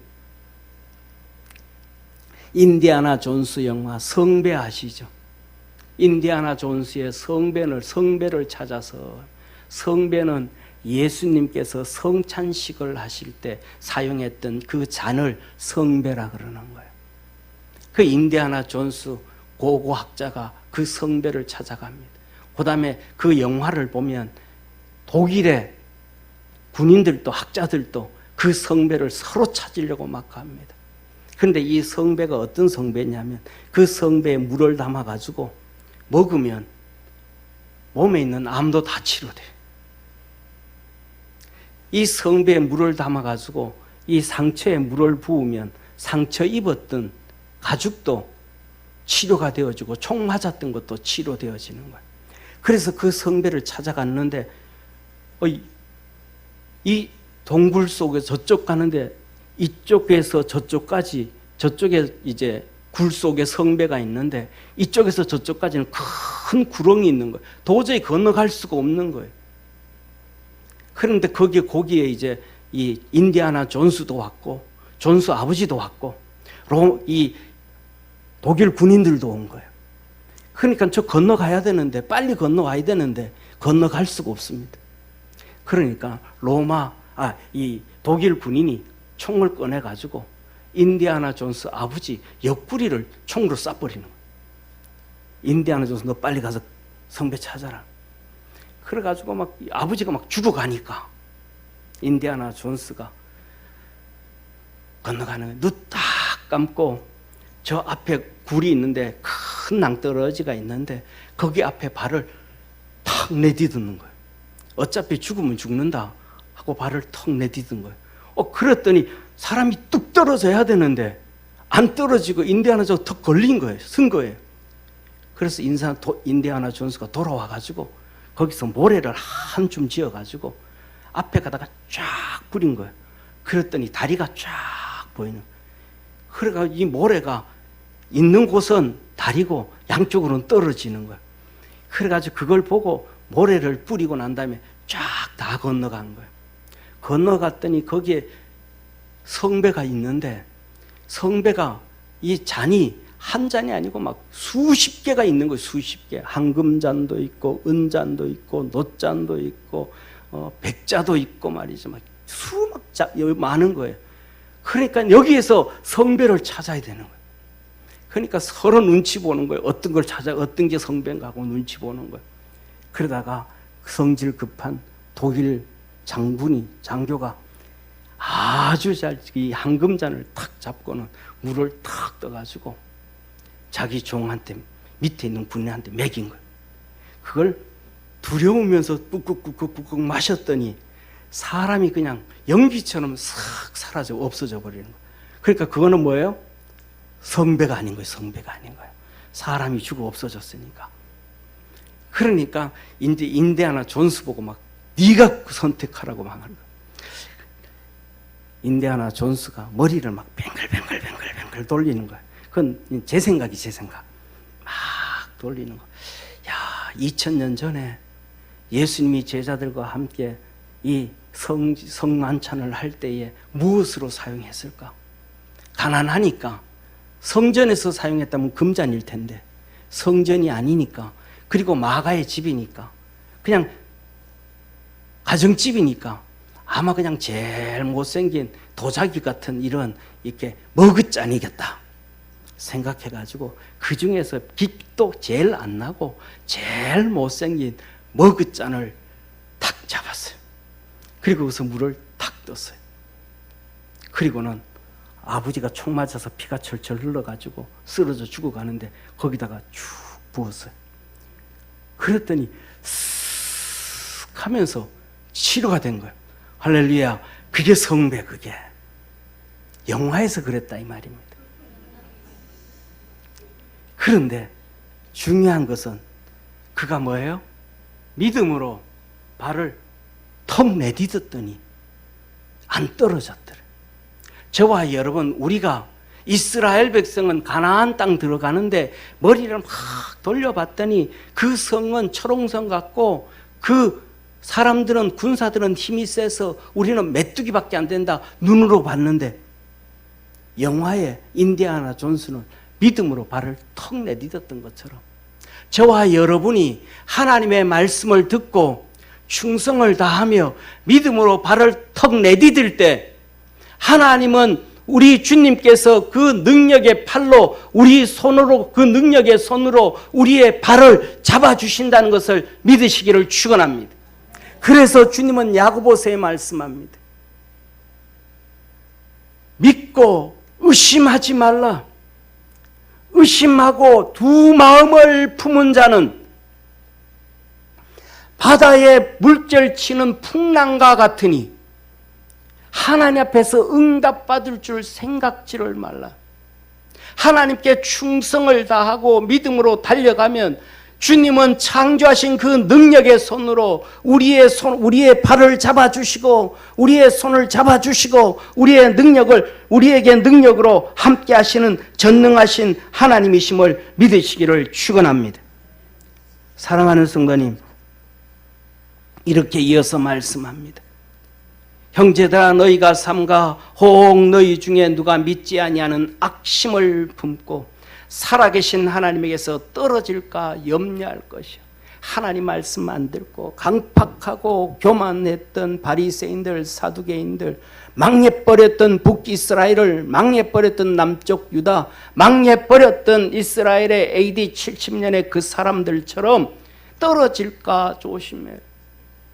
인디아나 존스 영화 성배 아시죠? 인디아나 존스의 성배를 찾아서, 성배는 예수님께서 성찬식을 하실 때 사용했던 그 잔을 성배라 그러는 거예요. 그 인디아나 존스 고고학자가 그 성배를 찾아갑니다. 그 다음에 그 영화를 보면 독일의 군인들도 학자들도 그 성배를 서로 찾으려고 막 합니다. 그런데 이 성배가 어떤 성배냐면, 그 성배에 물을 담아가지고 먹으면 몸에 있는 암도 다 치료돼요. 이 성배에 물을 담아가지고 이 상처에 물을 부으면 상처 입었던 가죽도 치료가 되어지고 총 맞았던 것도 치료되어지는 거예요. 그래서 그 성배를 찾아갔는데, 이 동굴 속에 저쪽 가는데 이쪽에서 저쪽까지, 저쪽에 이제 굴 속에 성배가 있는데 이쪽에서 저쪽까지는 큰 구렁이 있는 거예요. 도저히 건너갈 수가 없는 거예요. 그런데 거기에 이제 이 인디아나 존스도 왔고, 존스 아버지도 왔고, 이 독일 군인들도 온 거예요. 그러니까 저 건너가야 되는데, 빨리 건너와야 되는데 건너갈 수가 없습니다. 그러니까 이 독일 군인이 총을 꺼내가지고 인디아나 존스 아버지 옆구리를 총으로 쏴버리는 거예요. 인디아나 존스, 너 빨리 가서 성배 찾아라. 그래가지고 막 아버지가 막 죽어가니까 인디아나 존스가 건너가는, 눈 딱 감고 저 앞에 굴이 있는데, 큰 낭떠러지가 있는데 거기 앞에 발을 탁 내디드는 거예요. 어차피 죽으면 죽는다 하고 발을 턱 내디든 거예요. 그랬더니 사람이 뚝 떨어져야 되는데 안 떨어지고 인디아나 존스가 턱 걸린 거예요. 쓴 거예요. 그래서 인디아나 존스가 돌아와가지고 거기서 모래를 한 줌 지어가지고 앞에 가다가 쫙 뿌린 거예요. 그랬더니 다리가 쫙 보이는 거예요. 그러니까 이 모래가 있는 곳은 다리고 양쪽으로는 떨어지는 거예요. 그래가지고 그걸 보고 모래를 뿌리고 난 다음에 쫙 다 건너간 거예요. 건너갔더니 거기에 성배가 있는데, 성배가 이 잔이 한 잔이 아니고 막 수십 개가 있는 거예요. 수십 개. 황금잔도 있고 은잔도 있고 놋잔도 있고 백자도 있고 말이죠. 막 많은 거예요. 그러니까 여기에서 성배를 찾아야 되는 거예요. 그러니까 서로 눈치 보는 거예요. 어떤 걸 찾아, 어떤 게 성배인가 하고 눈치 보는 거예요. 그러다가 성질 급한 독일 장교가 아주 잘 이 황금잔을 탁 잡고는 물을 탁 떠가지고 자기 종한테, 밑에 있는 군인한테 먹인 거예요. 그걸 두려우면서 꾹꾹꾹꾹꾹 마셨더니 사람이 그냥 연기처럼 싹 사라져 없어져 버리는 거예요. 그러니까 그거는 뭐예요? 성배가 아닌 거예요. 성배가 아닌 거예요. 사람이 죽어 없어졌으니까. 그러니까 이제 인디아나 존스 보고 막 네가 선택하라고 막 하는 거예요. 인디아나 존스가 머리를 막 뱅글뱅글 돌리는 거예요. 그건 제 생각. 막 돌리는 거. 야, 2000년 전에 예수님이 제자들과 함께 이 성만찬을 할 때에 무엇으로 사용했을까? 가난하니까 성전에서 사용했다면 금잔일 텐데 성전이 아니니까, 그리고 마가의 집이니까, 그냥 가정집이니까 아마 그냥 제일 못생긴 도자기 같은 이런 이렇게 머그잔이겠다 생각해가지고 그 중에서 빛도 제일 안 나고 제일 못생긴 머그잔을 탁 잡았어요. 그리고 거기서 물을 탁 떴어요. 그리고는 아버지가 총 맞아서 피가 철철 흘러가지고 쓰러져 죽어가는데 거기다가 쭉 부었어요. 그랬더니 쓱 하면서 치료가 된 거예요. 할렐루야. 그게 성배. 그게 영화에서 그랬다 이 말입니다. 그런데 중요한 것은 그가 뭐예요? 믿음으로 발을 턱 내딛었더니 안 떨어졌더래. 저와 여러분, 우리가 이스라엘 백성은 가나안 땅 들어가는데 머리를 막 돌려봤더니 그 성은 철옹성 같고 그 사람들은, 군사들은 힘이 세서 우리는 메뚜기밖에 안 된다 눈으로 봤는데, 영화의 인디아나 존스는 믿음으로 발을 턱 내딛었던 것처럼 저와 여러분이 하나님의 말씀을 듣고 충성을 다하며 믿음으로 발을 턱 내디딜 때 하나님은 우리 주님께서 그 능력의 팔로, 우리 손으로, 그 능력의 손으로 우리의 발을 잡아주신다는 것을 믿으시기를 축원합니다. 그래서 주님은 야고보서에 말씀합니다. 믿고 의심하지 말라. 의심하고 두 마음을 품은 자는 바다에 물결치는 풍랑과 같으니 하나님 앞에서 응답받을 줄 생각지를 말라. 하나님께 충성을 다하고 믿음으로 달려가면 주님은 창조하신 그 능력의 손으로 우리의 발을 잡아주시고, 우리의 손을 잡아주시고, 우리에게 능력으로 함께 하시는 전능하신 하나님이심을 믿으시기를 축원합니다. 사랑하는 성도님, 이렇게 이어서 말씀합니다. 형제들아, 너희가 삼가 혹 너희 중에 누가 믿지 아니하는 악심을 품고 살아계신 하나님에게서 떨어질까 염려할 것이요. 하나님 말씀 안 듣고 강팍하고 교만했던 바리새인들, 사두개인들, 망해버렸던 북이스라엘을, 망해버렸던 남쪽 유다, 망해버렸던 이스라엘의 AD 70년의 그 사람들처럼 떨어질까 조심해.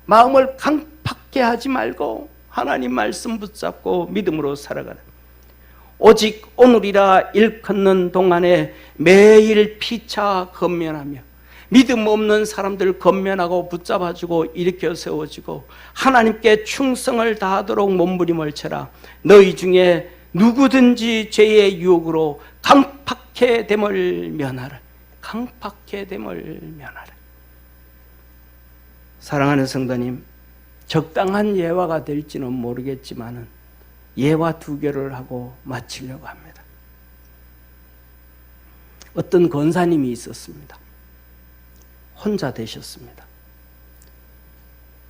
마음을 강팍하게 하지 말고 하나님 말씀 붙잡고 믿음으로 살아가라. 오직 오늘이라 일컫는 동안에 매일 피차 건면하며 믿음 없는 사람들 건면하고 붙잡아주고 일으켜 세워주고 하나님께 충성을 다하도록 몸부림을 쳐라. 너희 중에 누구든지 죄의 유혹으로 강팍해 됨을 면하라. 강팍해 됨을 면하라. 사랑하는 성도님, 적당한 예화가 될지는 모르겠지만은 예화 두 개를 하고 마치려고 합니다. 어떤 권사님이 있었습니다. 혼자 되셨습니다.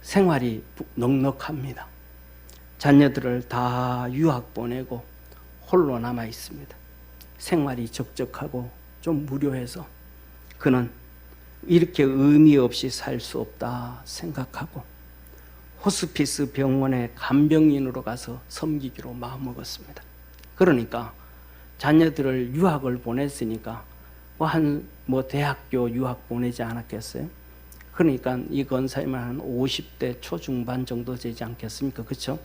생활이 넉넉합니다. 자녀들을 다 유학 보내고 홀로 남아 있습니다. 생활이 적적하고 좀 무료해서 그는 이렇게 의미 없이 살 수 없다 생각하고 호스피스 병원에 간병인으로 가서 섬기기로 마음먹었습니다. 그러니까 자녀들을 유학을 보냈으니까 대학교 유학 보내지 않았겠어요? 그러니까 이 권사님은 한 50대 초중반 정도 되지 않겠습니까? 그렇죠?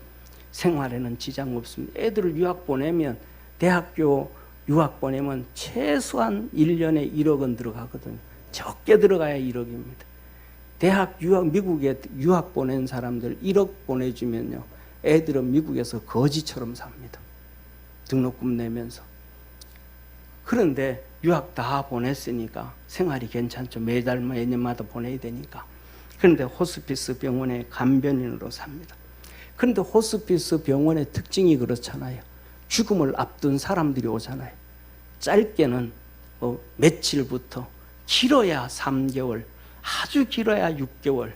생활에는 지장 없습니다. 애들을 유학 보내면, 대학교 유학 보내면 최소한 1년에 1억 원 들어가거든요. 적게 들어가야 1억입니다. 대학 유학, 미국에 유학 보낸 사람들 1억 보내주면요, 애들은 미국에서 거지처럼 삽니다. 등록금 내면서. 그런데 유학 다 보냈으니까 생활이 괜찮죠. 매달 매년마다 보내야 되니까. 그런데 호스피스 병원에 간병인으로 삽니다. 그런데 호스피스 병원의 특징이 그렇잖아요. 죽음을 앞둔 사람들이 오잖아요. 짧게는 며칠부터, 길어야 3개월, 아주 길어야 6개월.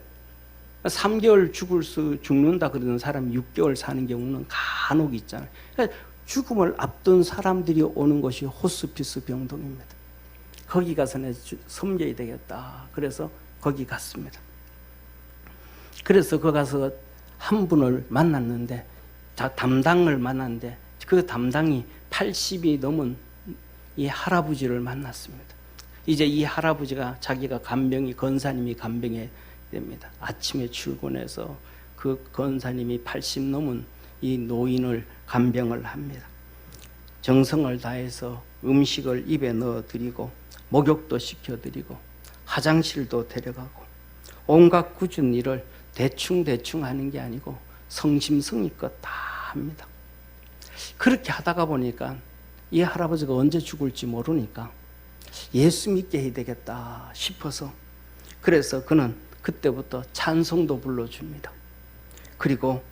3개월 죽는다 그러는 사람이 6개월 사는 경우는 간혹 있잖아요. 그러니까 죽음을 앞둔 사람들이 오는 곳이 호스피스 병동입니다. 거기 가서 내 섬겨야 되겠다. 그래서 거기 갔습니다. 그래서 거기 가서 한 분을 만났는데, 담당을 만났는데, 그 담당이 80이 넘은 이 할아버지를 만났습니다. 이제 이 할아버지가 자기가 권사님이 간병에 됩니다. 아침에 출근해서 그 권사님이 80 넘은 이 노인을 간병을 합니다. 정성을 다해서 음식을 입에 넣어드리고 목욕도 시켜드리고 화장실도 데려가고 온갖 굳은 일을 대충 하는 게 아니고 성심성의껏 다 합니다. 그렇게 하다가 보니까 이 할아버지가 언제 죽을지 모르니까 예수 믿게 해야 되겠다 싶어서, 그래서 그는 그때부터 찬송도 불러줍니다. 그리고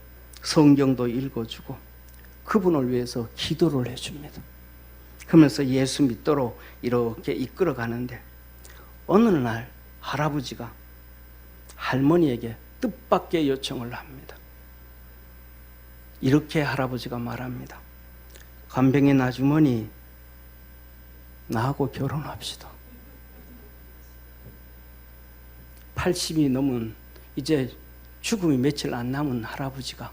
성경도 읽어주고 그분을 위해서 기도를 해줍니다. 그러면서 예수 믿도록 이렇게 이끌어 가는데, 어느 날 할아버지가 할머니에게 뜻밖의 요청을 합니다. 이렇게 할아버지가 말합니다. 간병인 아주머니, 나하고 결혼합시다. 80이 넘은 이제 죽음이 며칠 안 남은 할아버지가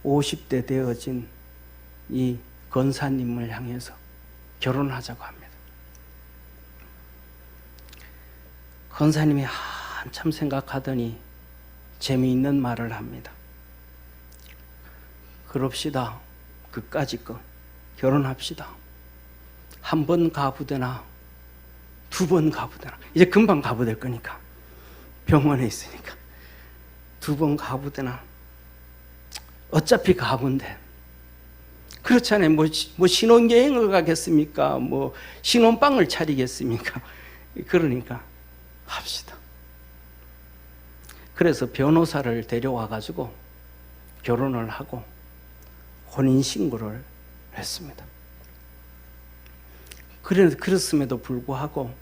50대 되어진 이 권사님을 향해서 결혼하자고 합니다. 권사님이 한참 생각하더니 재미있는 말을 합니다. 그럽시다. 그까짓 거 결혼합시다. 한 번 가부되나 2번 가부되나, 이제 금방 가부될 거니까, 병원에 있으니까 2번 가부되나, 어차피 가부인데, 그렇잖아요. 뭐 신혼여행을 가겠습니까? 뭐 신혼방을 차리겠습니까? 그러니까 합시다. 그래서 변호사를 데려와 가지고 결혼을 하고 혼인신고를 했습니다. 그렇음에도 불구하고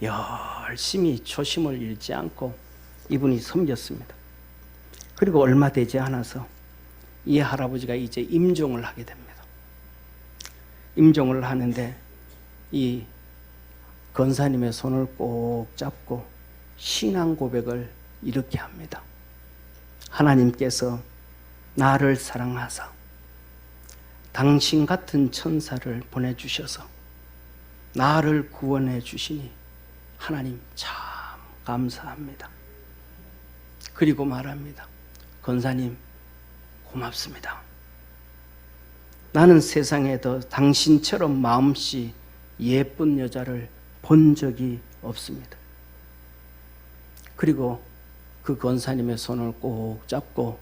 열심히 초심을 잃지 않고 이분이 섬겼습니다. 그리고 얼마 되지 않아서 이 할아버지가 이제 임종을 하게 됩니다. 임종을 하는데 이 권사님의 손을 꼭 잡고 신앙 고백을 이렇게 합니다. 하나님께서 나를 사랑하사 당신 같은 천사를 보내주셔서 나를 구원해 주시니 하나님 참 감사합니다. 그리고 말합니다. 권사님 고맙습니다. 나는 세상에도 당신처럼 마음씨 예쁜 여자를 본 적이 없습니다. 그리고 그 권사님의 손을 꼭 잡고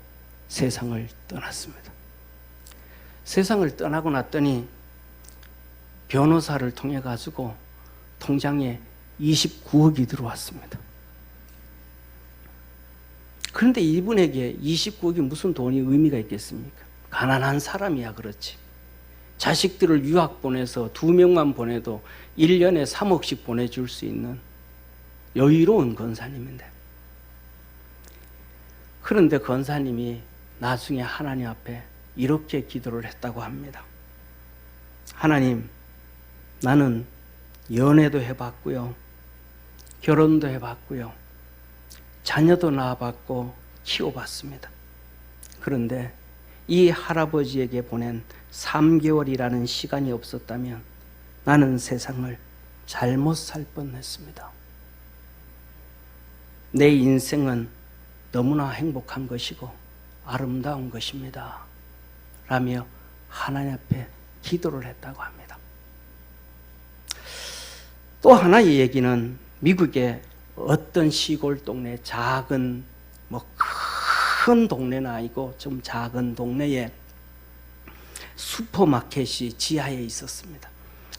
세상을 떠났습니다. 세상을 떠나고 났더니 변호사를 통해 가지고 통장에 29억이 들어왔습니다. 그런데 이분에게 29억이 무슨 돈이 의미가 있겠습니까? 가난한 사람이야 그렇지. 자식들을 유학 보내서 2명만 보내도 1년에 3억씩 보내줄 수 있는 여유로운 권사님인데, 그런데 권사님이 나중에 하나님 앞에 이렇게 기도를 했다고 합니다. 하나님, 나는 연애도 해봤고요, 결혼도 해봤고요, 자녀도 낳아봤고 키워봤습니다. 그런데 이 할아버지에게 보낸 3개월이라는 시간이 없었다면 나는 세상을 잘못 살 뻔했습니다. 내 인생은 너무나 행복한 것이고 아름다운 것입니다. 라며 하나님 앞에 기도를 했다고 합니다. 또 하나의 얘기는 미국의 어떤 시골 동네, 작은 큰 동네는 아니고 좀 작은 동네에 슈퍼마켓이 지하에 있었습니다.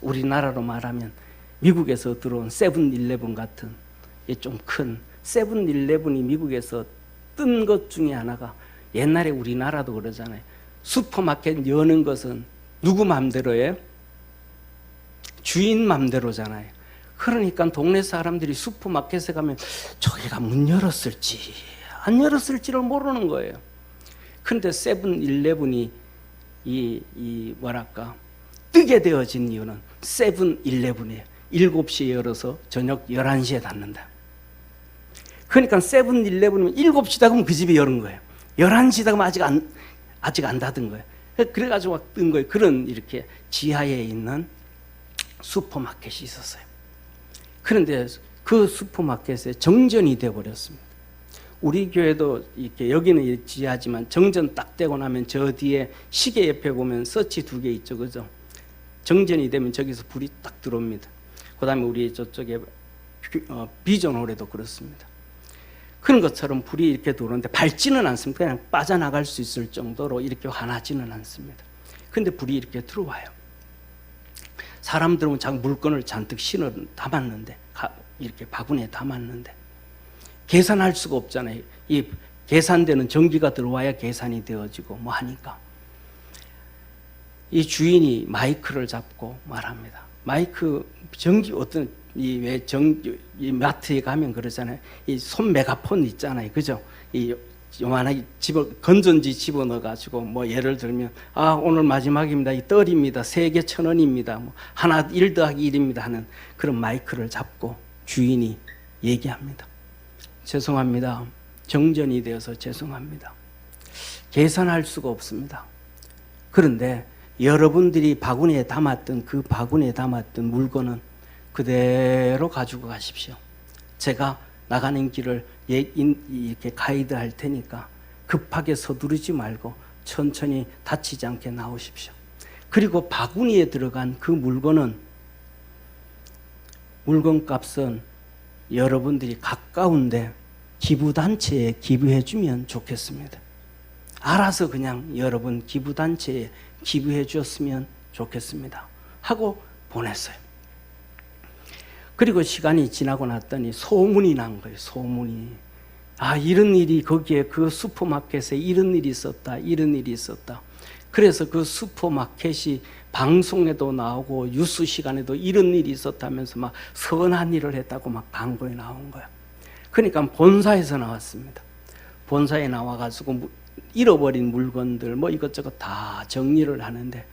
우리나라로 말하면 미국에서 들어온 세븐일레븐 같은 좀 큰 세븐일레븐이 미국에서 뜬 것 중에 하나가 옛날에 우리나라도 그러잖아요. 슈퍼마켓 여는 것은 누구 맘대로예요? 주인 맘대로잖아요. 그러니까 동네 사람들이 슈퍼마켓에 가면 저기가 문 열었을지 안 열었을지를 모르는 거예요. 그런데 세븐일레븐이 뭐랄까 뜨게 되어진 이유는 세븐일레븐이에요. 7시에 열어서 저녁 11시에 닫는다. 그러니까 세븐일레븐이면 7시다 그러면 그 집이 열은 거예요. 11시다 그러면 아직 안 닫은 거예요. 그래가지고 막 뜬 거예요. 그런 이렇게 지하에 있는 슈퍼마켓이 있었어요. 그런데 그 슈퍼마켓에 정전이 되어버렸습니다. 우리 교회도 이렇게 여기는 지하지만 정전 딱 되고 나면 저 뒤에 시계 옆에 보면 서치 2개 있죠, 그죠? 정전이 되면 저기서 불이 딱 들어옵니다. 그다음에 우리 저쪽에 비전홀에도 그렇습니다. 그런 것처럼 불이 이렇게 들어오는데 밝지는 않습니다. 그냥 빠져나갈 수 있을 정도로 이렇게 환하지는 않습니다. 그런데 불이 이렇게 들어와요. 사람들은 물건을 잔뜩 실어 담았는데 이렇게 바구니에 담았는데 계산할 수가 없잖아요. 이 계산되는 전기가 들어와야 계산이 되어지고 뭐 하니까 이 주인이 마이크를 잡고 말합니다. 마이크 전기 어떤 이 마트에 가면 그러잖아요. 이 손 메가폰 있잖아요, 그죠? 이 요만하게 건전지 집어넣어가지고 뭐 예를 들면 오늘 마지막입니다. 이 떨입니다. 3개 1,000원입니다. 뭐 하나 1 더하기 1입니다 하는 그런 마이크를 잡고 주인이 얘기합니다. 죄송합니다. 정전이 되어서 죄송합니다. 계산할 수가 없습니다. 그런데 여러분들이 바구니에 담았던 그 바구니에 담았던 물건은 그대로 가지고 가십시오. 제가 나가는 길을 이렇게 가이드할 테니까 급하게 서두르지 말고 천천히 다치지 않게 나오십시오. 그리고 바구니에 들어간 그 물건은 물건값은 여러분들이 가까운데 기부단체에 기부해 주면 좋겠습니다. 알아서 그냥 여러분 기부단체에 기부해 주었으면 좋겠습니다 하고 보냈어요. 그리고 시간이 지나고 났더니 소문이 난 거예요. 소문이. 이런 일이 거기에 그 슈퍼마켓에 이런 일이 있었다. 이런 일이 있었다. 그래서 그 슈퍼마켓이 방송에도 나오고 뉴스 시간에도 이런 일이 있었다면서 막 선한 일을 했다고 막 광고에 나온 거야. 그러니까 본사에서 나왔습니다. 본사에 나와가지고 잃어버린 물건들 뭐 이것저것 다 정리를 하는데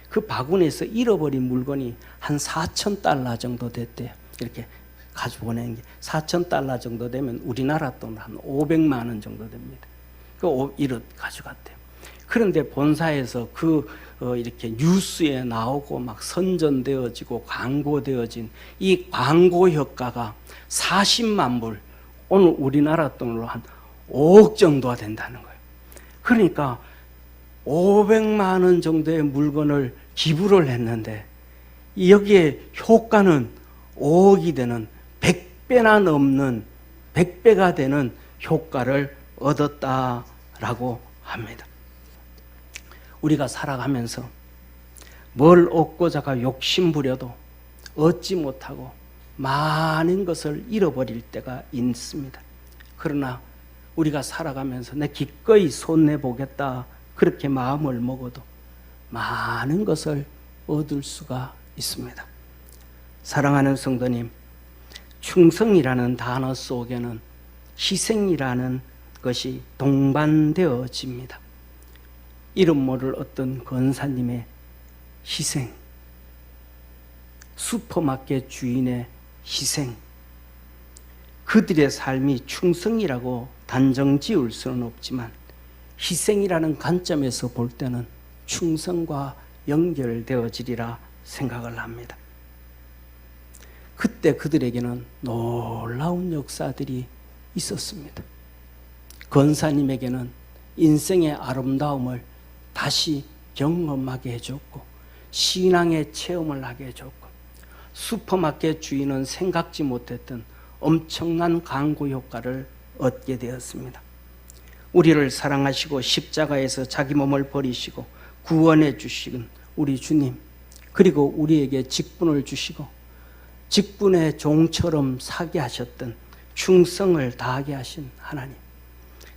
그 바구니에서 잃어버린 물건이 한 4,000달러 정도 됐대요. 이렇게 가지고 보낸 게 4,000달러 정도 되면 우리나라 돈 한 500만 원 정도 됩니다. 이렇게 가져갔대요. 그런데 본사에서 이렇게 뉴스에 나오고 막 선전되어지고 광고되어진 이 광고 효과가 40만 불, 오늘 우리나라 돈으로 한 5억 정도가 된다는 거예요. 그러니까 500만 원 정도의 물건을 기부를 했는데 여기에 효과는 5억이 되는 100배나 넘는 100배가 되는 효과를 얻었다라고 합니다. 우리가 살아가면서 뭘 얻고자가 욕심부려도 얻지 못하고 많은 것을 잃어버릴 때가 있습니다. 그러나 우리가 살아가면서 내 기꺼이 손내보겠다 그렇게 마음을 먹어도 많은 것을 얻을 수가 있습니다. 사랑하는 성도님, 충성이라는 단어 속에는 희생이라는 것이 동반되어집니다. 이름 모를 어떤 권사님의 희생, 슈퍼마켓 주인의 희생, 그들의 삶이 충성이라고 단정 지을 수는 없지만 희생이라는 관점에서 볼 때는 충성과 연결되어지리라 생각을 합니다. 그때 그들에게는 놀라운 역사들이 있었습니다. 권사님에게는 인생의 아름다움을 다시 경험하게 해줬고 신앙의 체험을 하게 해줬고 슈퍼마켓 주인은 생각지 못했던 엄청난 광고 효과를 얻게 되었습니다. 우리를 사랑하시고 십자가에서 자기 몸을 버리시고 구원해 주신 우리 주님, 그리고 우리에게 직분을 주시고 직분의 종처럼 사게 하셨던 충성을 다하게 하신 하나님.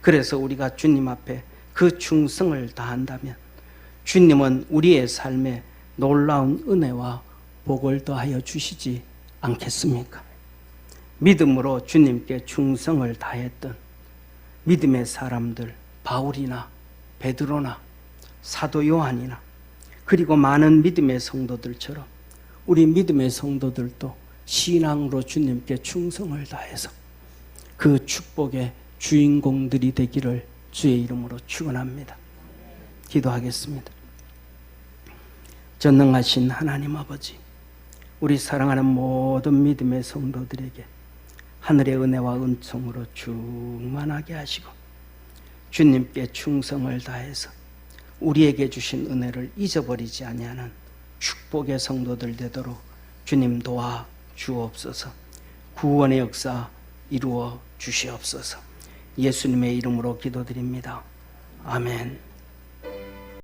그래서 우리가 주님 앞에 그 충성을 다한다면 주님은 우리의 삶에 놀라운 은혜와 복을 더하여 주시지 않겠습니까? 믿음으로 주님께 충성을 다했던 믿음의 사람들, 바울이나 베드로나 사도 요한이나 그리고 많은 믿음의 성도들처럼 우리 믿음의 성도들도 신앙으로 주님께 충성을 다해서 그 축복의 주인공들이 되기를 주의 이름으로 축원합니다. 기도하겠습니다. 전능하신 하나님 아버지, 우리 사랑하는 모든 믿음의 성도들에게 하늘의 은혜와 은총으로 충만하게 하시고 주님께 충성을 다해서 우리에게 주신 은혜를 잊어버리지 아니하는 축복의 성도들 되도록 주님 도와 주옵소서. 구원의 역사 이루어 주시옵소서. 예수님의 이름으로 기도드립니다. 아멘.